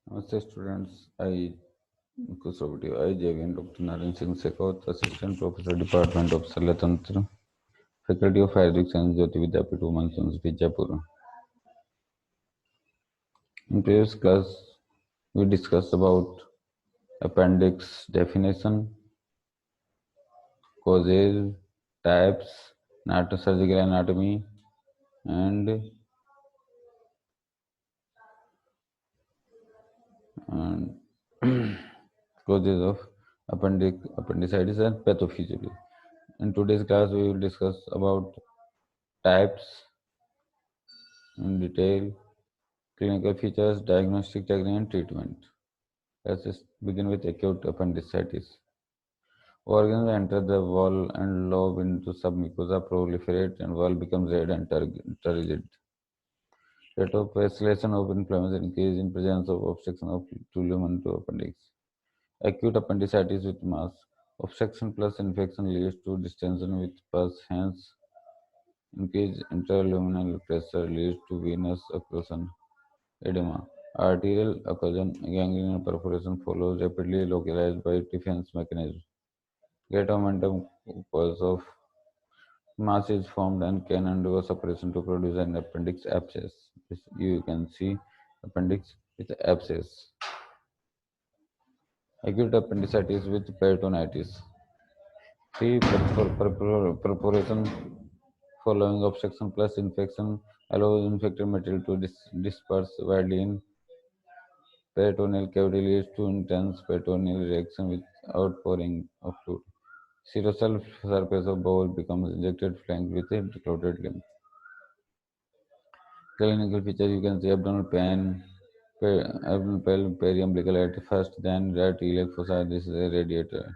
Namaste students, I Kusavati, I JVN Dr. Naren Singh Shekhawat, Assistant Professor Department of Salatantra, Faculty of Ayurvedic Science, Jyoti Vidyapith, Women's University, Jaipur. In previous class, we discussed about appendix definition, causes, types, surgical anatomy, and causes of appendicitis and pathophysiology. In today's class, we will discuss about types in detail, clinical features, diagnostic technique, and treatment. Let's just begin with acute appendicitis. Organs enter the wall and lobe into submucosa, proliferate, and wall becomes red and turgid. Rate of escalation of inflammation increase in presence of obstruction of lumen to appendix. Acute appendicitis with mass. Obstruction plus infection leads to distension with pus, hence increased intraluminal pressure leads to venous occlusion. Edema. Arterial occlusion, gangrene and perforation follows rapidly localized by defense mechanism. Greater momentum cause of mass is formed and can undergo separation to produce an appendix abscess. This you can see appendix with abscess. Acute appendicitis with peritonitis. Free perforation following obstruction plus infection allows infected material to disperse widely in peritoneal cavity leads to intense peritoneal reaction with outpouring of fluid. Serosal surface of bowel becomes injected flanked with a clotted lymph. Clinical features you can see abdominal pain, abdominal pain, periumbilical at first, then right iliac fossa. This is a radiator.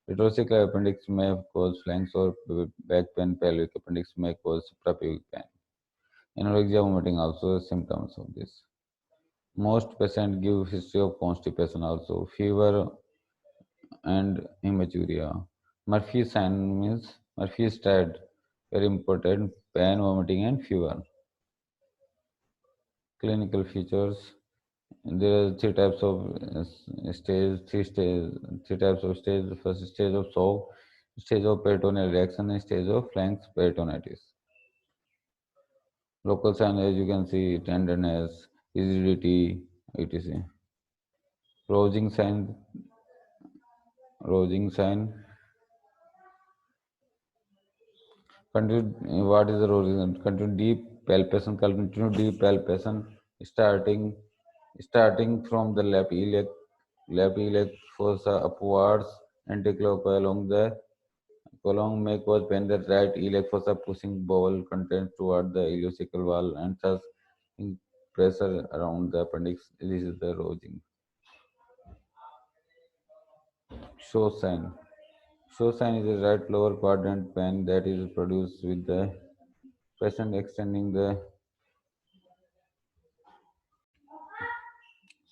Retrosacral appendix may cause flanks or back pain. Pelvic appendix may cause suprapubic pain. Anorexia vomiting also symptoms of this. Most patients give history of constipation also, fever and hematuria. Murphy sign means Murphy's triad, very important, pain, vomiting and fever. Clinical features. There are three types of three types of stage. The first stage of shock, stage of peritoneal reaction, and stage of flanks peritonitis. Local sign, as you can see, tenderness, rigidity, etc. Rousing sign, rousing sign. What is the rousing? Continue deep palpation, starting from the left iliac fossa upwards, anticlockwise along the column may cause pain. The right iliac fossa pushing bowel contents toward the ileocecal wall and thus pressure around the appendix. This is the rousing. Show sign. Show sign is a right lower quadrant pain that is produced with the patient extending the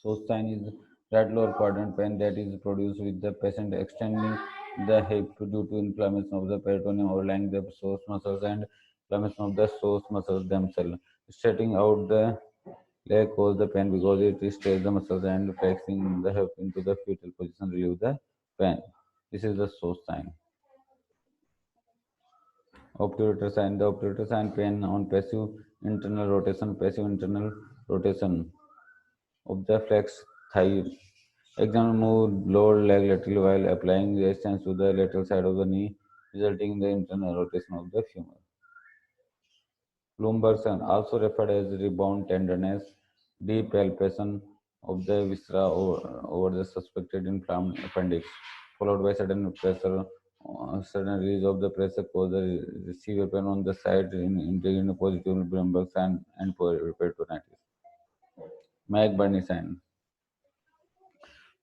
show sign is right lower quadrant pain that is produced with the patient extending the hip due to inflammation of the peritoneum overlying the psoas muscles and inflammation of the psoas muscles themselves. Stretching out the leg causes the pain because it stretches the muscles and flexing the hip into the fetal position relieve the pain. This is the show sign. Obturator sign. The obturator sign pain on passive internal rotation of the flex thigh. Example move lower leg laterally while applying resistance to the lateral side of the knee, resulting in the internal rotation of the femur. Lumbar sign, also referred as rebound tenderness, deep palpation of the viscera over the suspected inflamed appendix, followed by sudden pressure. Sudden release of the pressure causes severe pain on the side in positive lumbar sign and peritonitis. McBurney sign.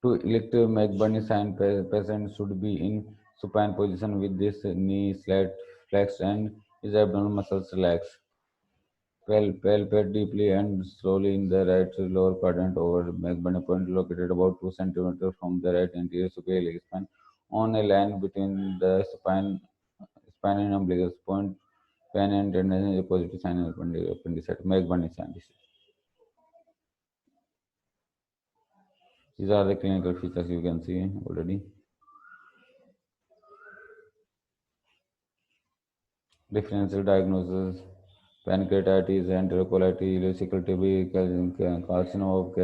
To elective McBurney sign, patient should be in supine position with this knee flexed and his abdominal muscles relaxed. Palpate deeply and slowly in the right lower quadrant over McBurney point located about 2 centimeters from the right anterior superior leg spine on a line between the spine and umbilicus point. Pain and tenderness is a positive sign of appendicitis. McBurney sign. These are the clinical features you can see already. Differential diagnosis, pancreatitis, enterocolitis, ileocecal TB, carcinoma of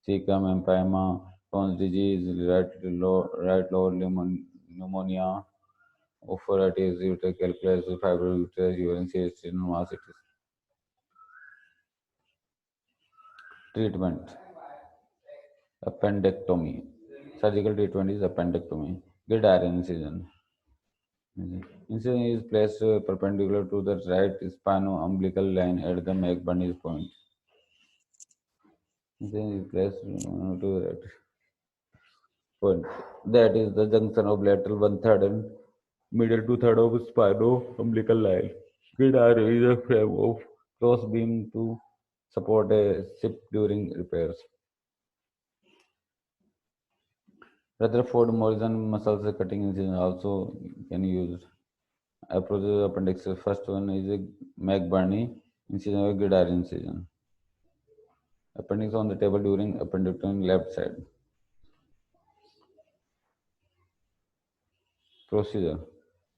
cecum, empyema, Crohn's disease, right lower pneumonia, oophorative uterine calculus, fibrouterus, urine cyst, mastitis. Treatment: appendectomy. Surgical treatment is appendectomy. Gridiron incision. Incision is placed perpendicular to the right spino-umbilical line at the McBurney's point. Incision is placed to the right point. That is the junction of lateral one-third and middle two-third of spino-umbilical line. Gridiron is a frame of cross beam to support a ship during repairs. Rutherford Morrison muscle cutting incision also can use. Approaches of appendix. First one is a McBurney incision or gridiron incision. Appendix on the table during appendectomy left side. Procedure.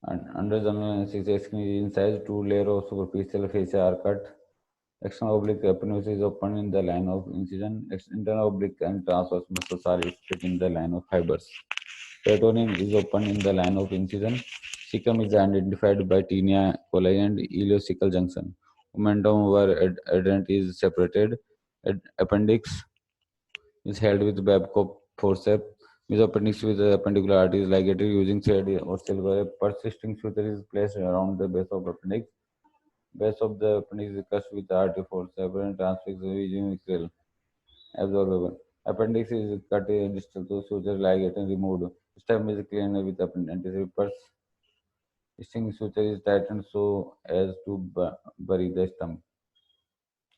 And under general anesthesia, skin is incised, two layers of superficial fascia are cut. External oblique appendix is open in the line of incision. Internal oblique and transverse muscles are split in the line of fibers. Peritoneum is open in the line of incision. Cecum is identified by tinea coli and ileocecal junction. Momentum where adherent is separated. Appendix is held with Babcock forceps. Mesoappendix with the appendicular artery is ligated using thread or silver. A persisting suture is placed around the base of appendix. Base of the appendix is crushed with artery forceps and transfixed using krill. Absorbable. Appendix is cut distal to suture ligate and removed. Stem is cleaned with antisepsis. String suture is tightened so as to bury the stem.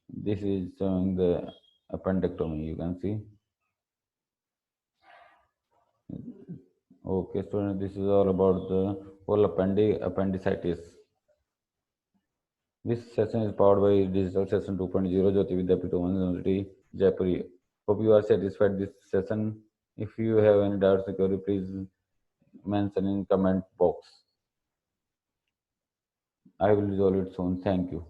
This is showing the appendectomy. You can see. Okay, students, this is all about the whole appendicitis. This session is powered by Digital Session 2.0 Jyoti Vidyapeeth University, Jaipur. Hope you are satisfied this session. If you have any doubts, please mention in comment box. I will resolve it soon. Thank you.